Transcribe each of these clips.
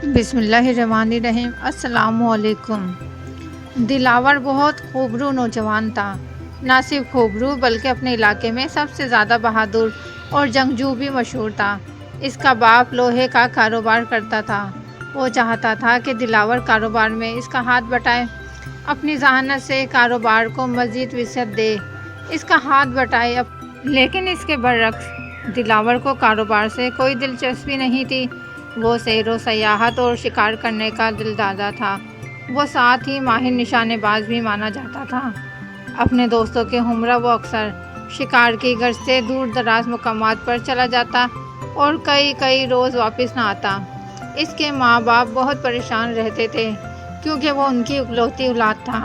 بسم اللہ الرحمن الرحیم۔ السلام علیکم۔ دلاور بہت خوبرو نوجوان تھا۔ نہ صرف خوبرو بلکہ اپنے علاقے میں سب سے زیادہ بہادر اور جنگجو بھی مشہور تھا۔ اس کا باپ لوہے کا کاروبار کرتا تھا۔ وہ چاہتا تھا کہ دلاور کاروبار میں اس کا ہاتھ بٹائے، اپنی ذہانت سے کاروبار کو مزید وسعت دے، اس کا ہاتھ بٹائے۔ لیکن اس کے برعکس دلاور کو کاروبار سے کوئی دلچسپی نہیں تھی۔ وہ سیر و سیاحت اور شکار کرنے کا دلدادہ تھا۔ وہ ساتھ ہی ماہر نشانے باز بھی مانا جاتا تھا۔ اپنے دوستوں کے ہمراہ وہ اکثر شکار کی غرض سے دور دراز مقامات پر چلا جاتا اور کئی روز واپس نہ آتا۔ اس کے ماں باپ بہت پریشان رہتے تھے کیونکہ وہ ان کی اکلوتی اولاد تھا۔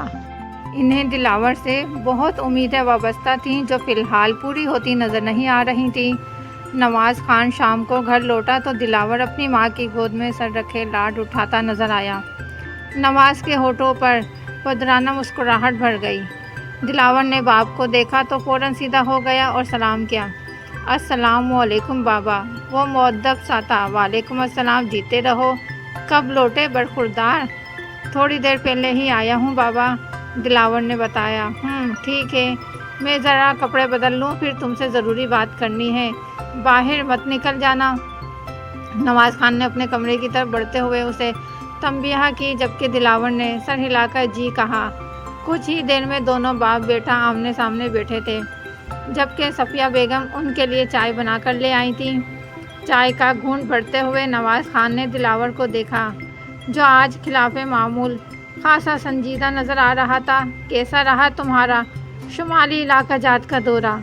انہیں دلاور سے بہت امیدیں وابستہ تھیں جو فی الحال پوری ہوتی نظر نہیں آ رہی تھیں۔ نواز خان شام کو گھر لوٹا تو دلاور اپنی ماں کی گود میں سر رکھے لاڈ اٹھاتا نظر آیا۔ نواز کے ہونٹوں پر پدرانہ مسکراہٹ بھر گئی۔ دلاور نے باپ کو دیکھا تو فوراً سیدھا ہو گیا اور سلام کیا۔ السلام علیکم بابا۔ وہ مؤدب سا تھا۔ وعلیکم السلام، جیتے رہو۔ کب لوٹے برخوردار؟ تھوڑی دیر پہلے ہی آیا ہوں بابا، دلاور نے بتایا۔ ٹھیک ہے، میں ذرا کپڑے بدل لوں، پھر تم سے ضروری بات کرنی ہے، باہر مت نکل جانا۔ نواز خان نے اپنے کمرے کی طرف بڑھتے ہوئے اسے تنبیہ کی، جبکہ دلاور نے سر ہلا کر جی کہا۔ کچھ ہی دیر میں دونوں باپ بیٹا آمنے سامنے بیٹھے تھے، جبکہ صفیہ بیگم ان کے لیے چائے بنا کر لے آئی تھیں۔ چائے کا گھونٹ بھرتے ہوئے نواز خان نے دلاور کو دیکھا، جو آج خلاف معمول خاصا سنجیدہ نظر آ رہا تھا۔ کیسا رہا تمہارا شمالی علاقہ جات کا دورہ؟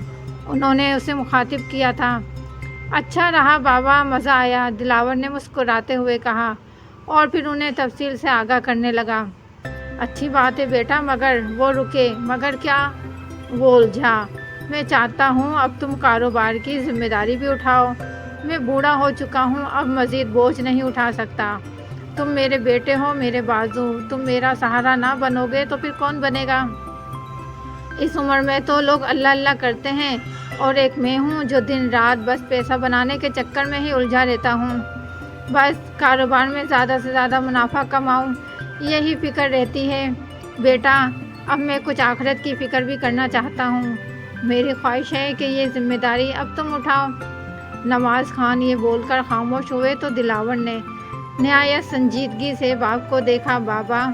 انہوں نے اسے مخاطب کیا تھا۔ اچھا رہا بابا، مزہ آیا، دلاور نے مسکراتے ہوئے کہا اور پھر انہیں تفصیل سے آگاہ کرنے لگا۔ اچھی بات ہے بیٹا، مگر وہ رکے۔ مگر کیا؟ وہ الجھا۔ میں چاہتا ہوں اب تم کاروبار کی ذمہ داری بھی اٹھاؤ۔ میں بوڑھا ہو چکا ہوں، اب مزید بوجھ نہیں اٹھا سکتا۔ تم میرے بیٹے ہو، میرے بازو، تم میرا سہارا نہ بنو گے تو پھر کون بنے گا؟ اس عمر میں تو لوگ اللہ اللہ کرتے ہیں اور ایک میں ہوں جو دن رات بس پیسہ بنانے کے چکر میں ہی الجھا رہتا ہوں۔ بس کاروبار میں زیادہ سے زیادہ منافع کماؤں، یہی فکر رہتی ہے۔ بیٹا، اب میں کچھ آخرت کی فکر بھی کرنا چاہتا ہوں۔ میری خواہش ہے کہ یہ ذمہ داری اب تم اٹھاؤ۔ نواز خان یہ بول کر خاموش ہوئے تو دلاور نے نہایت سنجیدگی سے باپ کو دیکھا۔ بابا،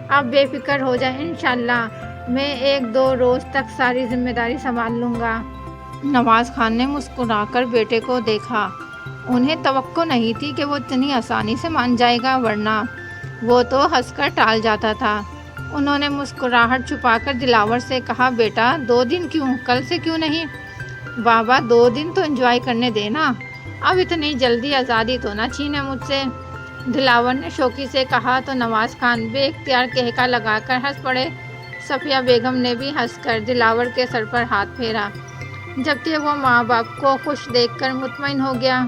آپ بے فکر ہو جائیں، انشاءاللہ میں 1-2 روز تک ساری ذمہ داری سنبھال لوں گا۔ نواز خان نے مسکرا کر بیٹے کو دیکھا۔ انہیں توقع نہیں تھی کہ وہ اتنی آسانی سے مان جائے گا، ورنہ وہ تو ہنس کر ٹال جاتا تھا۔ انہوں نے مسکراہٹ چھپا کر دلاور سے کہا، بیٹا 2 دن کیوں، کل سے کیوں نہیں؟ بابا 2 دن تو انجوائے کرنے دینا، اب اتنی جلدی آزادی تو نہ چھینے مجھ سے، دلاور نے شوقی سے کہا تو نواز خان بے اختیار کہکا لگا کر ہنس پڑے۔ صفیہ بیگم نے بھی ہنس کر دلاور کے سر پر ہاتھ پھیرا، جبکہ وہ ماں باپ کو خوش دیکھ کر مطمئن ہو گیا۔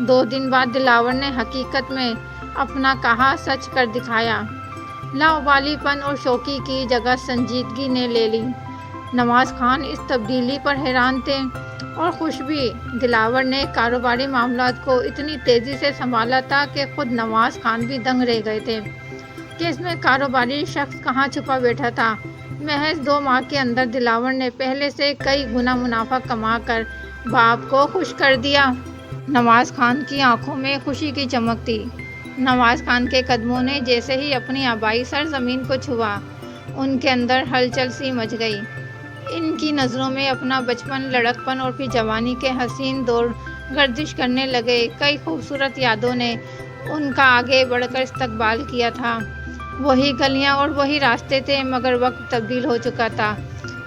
2 دن بعد دلاور نے حقیقت میں اپنا کہا سچ کر دکھایا۔ لاابالی پن اور شوقی کی جگہ سنجیدگی نے لے لی۔ نواز خان اس تبدیلی پر حیران تھے اور خوش بھی۔ دلاور نے کاروباری معاملات کو اتنی تیزی سے سنبھالا تھا کہ خود نواز خان بھی دنگ رہ گئے تھے کہ اس میں کاروباری شخص کہاں چھپا بیٹھا تھا۔ محض 2 ماہ کے اندر دلاور نے پہلے سے کئی گنا منافع کما کر باپ کو خوش کر دیا۔ نواز خان کی آنکھوں میں خوشی کی چمک تھی۔ نواز خان کے قدموں نے جیسے ہی اپنی آبائی سرزمین کو چھوا، ان کے اندر ہلچل سی مچ گئی۔ ان کی نظروں میں اپنا بچپن، لڑکپن اور پھر جوانی کے حسین دور گردش کرنے لگے۔ کئی خوبصورت یادوں نے ان کا آگے بڑھ کر استقبال کیا تھا۔ وہی گلیاں اور وہی راستے تھے، مگر وقت تبدیل ہو چکا تھا۔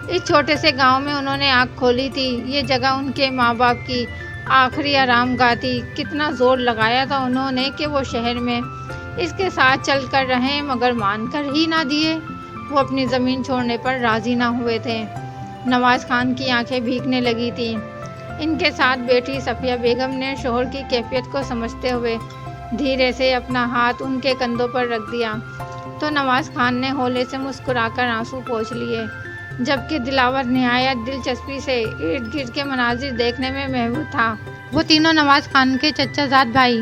اس چھوٹے سے گاؤں میں انہوں نے آنکھ کھولی تھی۔ یہ جگہ ان کے ماں باپ کی آخری آرام گاہ تھی۔ کتنا زور لگایا تھا انہوں نے کہ وہ شہر میں اس کے ساتھ چل کر رہیں، مگر مان کر ہی نہ دیے۔ وہ اپنی زمین چھوڑنے پر راضی نہ ہوئے تھے۔ نواز خان کی آنکھیں بھیگنے لگی تھیں۔ ان کے ساتھ بیٹھی صفیہ بیگم نے شوہر کی کیفیت کو سمجھتے ہوئے دھیرے سے اپنا ہاتھ ان کے کندھوں پر رکھ دیا تو نواز خان نے ہولے سے مسکرا کر آنسو پوچھ لیے، جبکہ دلاور نہایت دلچسپی سے ارد گرد کے مناظر دیکھنے میں مشغول تھا۔ وہ تینوں نواز خان کے چچا زاد بھائی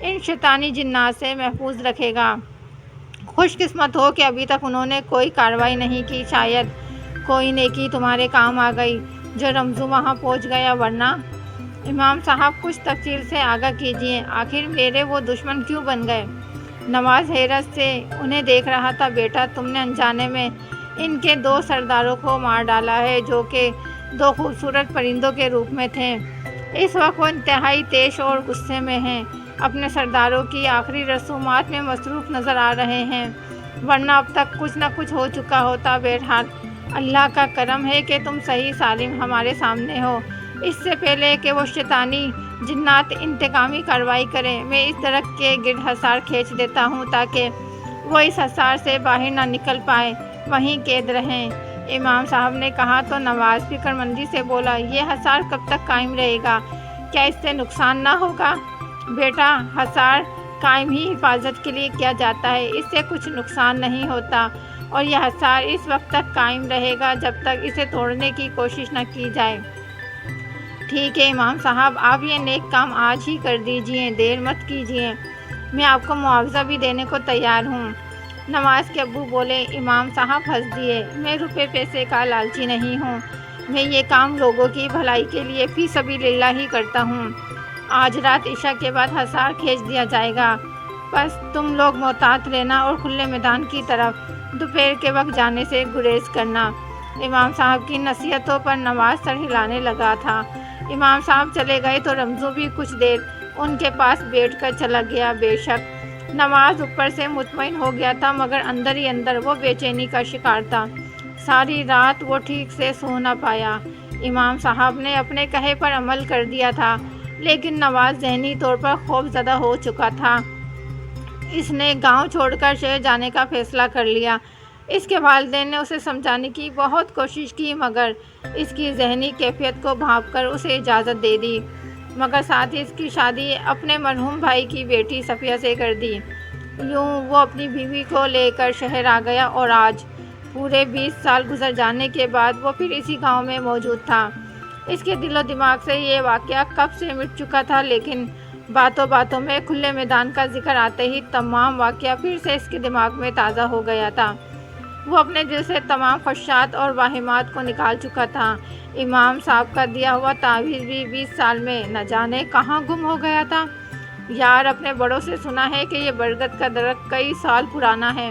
ان شیطانی جنات سے محفوظ رکھے گا۔ خوش قسمت ہو کہ ابھی تک انہوں نے کوئی کارروائی نہیں کی، شاید کوئی نیکی تمہارے کام آ گئی جو رمزو وہاں پہنچ گیا، ورنہ امام صاحب کچھ تفصیل سے آگاہ کیجیے، آخر میرے وہ دشمن کیوں بن گئے؟ نواز حیرت سے انہیں دیکھ رہا تھا۔ بیٹا، تم نے انجانے میں ان کے 2 سرداروں کو مار ڈالا ہے جو کہ 2 خوبصورت پرندوں کے روپ میں تھے۔ اس وقت وہ انتہائی تیش اور غصے میں ہیں، اپنے سرداروں کی آخری رسومات میں مصروف نظر آ رہے ہیں، ورنہ اب تک کچھ نہ کچھ ہو چکا ہوتا۔ بہرحال اللہ کا کرم ہے کہ تم صحیح سالم ہمارے سامنے ہو۔ اس سے پہلے کہ وہ شیطانی جنات انتقامی کارروائی کریں، میں اس درخت کے گرد حصار کھینچ دیتا ہوں تاکہ وہ اس حصار سے باہر نہ نکل پائیں، وہیں قید رہیں۔ امام صاحب نے کہا تو نواز فکر مندی سے بولا، یہ حصار کب تک قائم رہے گا؟ کیا اس سے نقصان نہ ہوگا؟ بیٹا، حصار قائم ہی حفاظت کے لیے کیا جاتا ہے، اس سے کچھ نقصان نہیں ہوتا، اور یہ حصار اس وقت تک قائم رہے گا جب تک اسے توڑنے کی کوشش نہ کی جائے۔ ٹھیک ہے امام صاحب، آپ یہ نیک کام آج ہی کر دیجئے، دیر مت کیجئے، میں آپ کو معاوضہ بھی دینے کو تیار ہوں۔ نواز کے ابو بولے۔ امام صاحب ہنس دیے، میں روپے پیسے کا لالچی نہیں ہوں، میں یہ کام لوگوں کی بھلائی کے لیے فی سبیل اللہ ہی کرتا ہوں۔ آج رات عشاء کے بعد حصار کھینچ دیا جائے گا، بس تم لوگ محتاط رہنا اور کھلے میدان کی طرف دوپہر کے وقت جانے سے گریز کرنا۔ امام صاحب کی نصیحتوں پر نواز سر ہلانے لگا تھا۔ امام صاحب چلے گئے تو رمزو بھی کچھ دیر ان کے پاس بیٹھ کر چلا گیا۔ بے شک نواز اوپر سے مطمئن ہو گیا تھا، مگر اندر ہی اندر وہ بے چینی کا شکار تھا۔ ساری رات وہ ٹھیک سے سو نہ پایا۔ امام صاحب نے اپنے کہے پر عمل کر دیا تھا، لیکن نواز ذہنی طور پر خوف زدہ ہو چکا تھا۔ اس نے گاؤں چھوڑ کر شہر جانے کا فیصلہ کر لیا۔ اس کے والدین نے اسے سمجھانے کی بہت کوشش کی، مگر اس کی ذہنی کیفیت کو بھانپ کر اسے اجازت دے دی، مگر ساتھ ہی اس کی شادی اپنے مرحوم بھائی کی بیٹی صفیہ سے کر دی۔ یوں وہ اپنی بیوی کو لے کر شہر آ گیا، اور آج پورے 20 سال گزر جانے کے بعد وہ پھر اسی گاؤں میں موجود تھا۔ اس کے دل و دماغ سے یہ واقعہ کب سے مٹ چکا تھا، لیکن باتوں باتوں میں کھلے میدان کا ذکر آتے ہی تمام واقعہ پھر سے اس کے دماغ میں تازہ ہو گیا تھا۔ وہ اپنے دل سے تمام خدشات اور واہمات کو نکال چکا تھا۔ امام صاحب کا دیا ہوا تعویذ بھی 20 سال میں نہ جانے کہاں گم ہو گیا تھا۔ یار، اپنے بڑوں سے سنا ہے کہ یہ برگد کا درخت کئی سال پرانا ہے،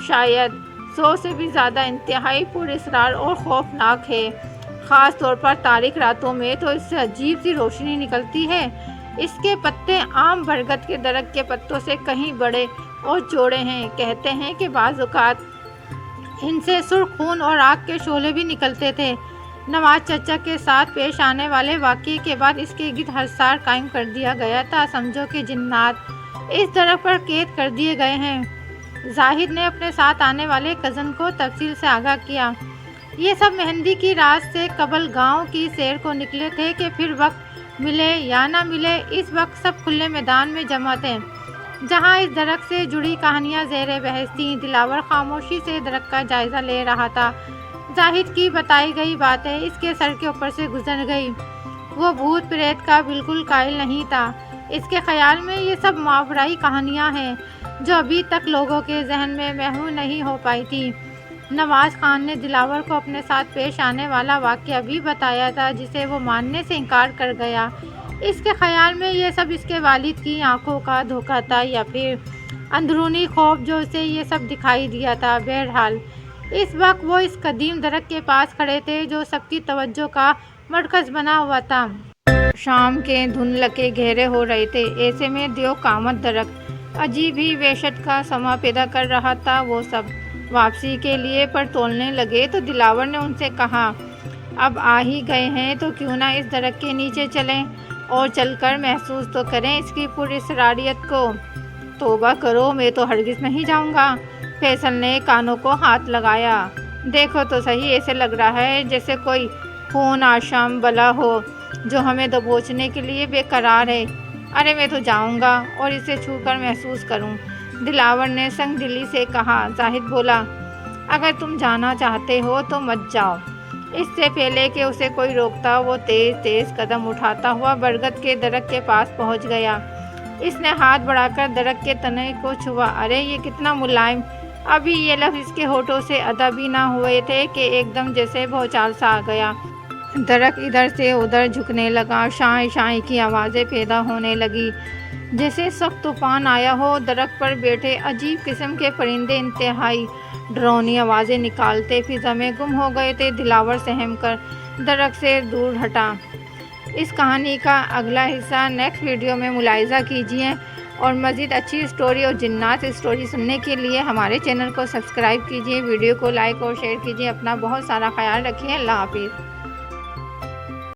شاید 100 سے بھی زیادہ، انتہائی پر اسرار اور خوفناک ہے۔ خاص طور پر تاریک راتوں میں تو اس سے عجیب سی روشنی نکلتی ہے۔ اس کے پتے عام برگد کے درخت کے پتوں سے کہیں بڑے اور چوڑے ہیں۔ کہتے ہیں کہ بعض اوقات ان سے سرخ خون اور آگ کے شعلے بھی نکلتے تھے۔ نواز چچا کے ساتھ پیش آنے والے واقعے کے بعد اس کے گرد حصار قائم کر دیا گیا تھا۔ سمجھو کہ جنات اس درخت پر قید کر دیے گئے ہیں۔ زاہد نے اپنے ساتھ آنے والے کزن کو تفصیل سے آگاہ کیا۔ یہ سب مہندی کی رات سے قبل گاؤں کی سیر کو نکلے تھے کہ پھر وقت ملے یا نہ ملے، اس وقت سب کھلے میدان میں جمع تھے، جہاں اس درخت سے جڑی کہانیاں زیر بحث تھیں۔ دلاور خاموشی سے درخت کا جائزہ لے رہا تھا۔ زاہد کی بتائی گئی باتیں اس کے سر کے اوپر سے گزر گئی۔ وہ بھوت پریت کا بالکل قائل نہیں تھا۔ اس کے خیال میں یہ سب ماورائی کہانیاں ہیں جو ابھی تک لوگوں کے ذہن میں محو نہیں ہو پائی تھی۔ نواز خان نے دلاور کو اپنے ساتھ پیش آنے والا واقعہ بھی بتایا تھا، جسے وہ ماننے سے انکار کر گیا۔ اس کے خیال میں یہ سب اس کے والد کی آنکھوں کا دھوکہ تھا، یا پھر اندرونی خوف جو اسے یہ سب دکھائی دیا تھا۔ بہرحال اس وقت وہ اس قدیم درخت کے پاس کھڑے تھے جو سب کی توجہ کا مرکز بنا ہوا تھا۔ شام کے دھندلکے گہرے ہو رہے تھے، ایسے میں دیو قامت درخت عجیب ہی وحشت کا سما پیدا کر رہا تھا۔ وہ سب واپسی کے لیے پر تولنے لگے تو دلاور نے ان سے کہا، اب آ ہی گئے ہیں تو کیوں نہ اس درخت کے نیچے چلیں اور چل کر محسوس تو کریں اس کی پر اسراریت کو۔ توبہ کرو، میں تو ہرگز نہیں جاؤں گا۔ فیصل نے کانوں کو ہاتھ لگایا۔ دیکھو تو صحیح، ایسے لگ رہا ہے جیسے کوئی خون آشام بلا ہو جو ہمیں دبوچنے کے لیے بے قرار ہے۔ ارے میں تو جاؤں گا اور اسے چھو کر محسوس کروں، دلاور نے سنگ دلی سے کہا۔ زاہد بولا، اگر تم جانا چاہتے ہو تو مت جاؤ۔ اس سے پہلے کہ اسے کوئی روکتا، وہ تیز تیز قدم اٹھاتا ہوا برگد کے درخت کے پاس پہنچ گیا۔ اس نے ہاتھ بڑھا کر درخت کے تنے کو چھوا۔ ارے یہ کتنا ملائم! ابھی یہ لفظ اس کے ہونٹوں سے ادا بھی نہ ہوئے تھے کہ ایک دم جیسے بھونچال سا آ گیا۔ درخت ادھر سے ادھر جھکنے لگا، شائیں شائیں کی آوازیں پیدا ہونے لگی جیسے سخت طوفان آیا ہو۔ درخت پر بیٹھے عجیب قسم کے پرندے انتہائی ڈراؤنی آوازیں نکالتے فضا میں گم ہو گئے تھے۔ دلاور سہم کر درخت سے دور ہٹا۔ اس کہانی کا اگلا حصہ نیکسٹ ویڈیو میں ملاحظہ کیجیے، اور مزید اچھی اسٹوری اور جنات اسٹوری سننے کے لیے ہمارے چینل کو سبسکرائب کیجیے، ویڈیو کو لائک اور شیئر کیجیے۔ اپنا بہت سارا خیال رکھیے۔ اللہ حافظ۔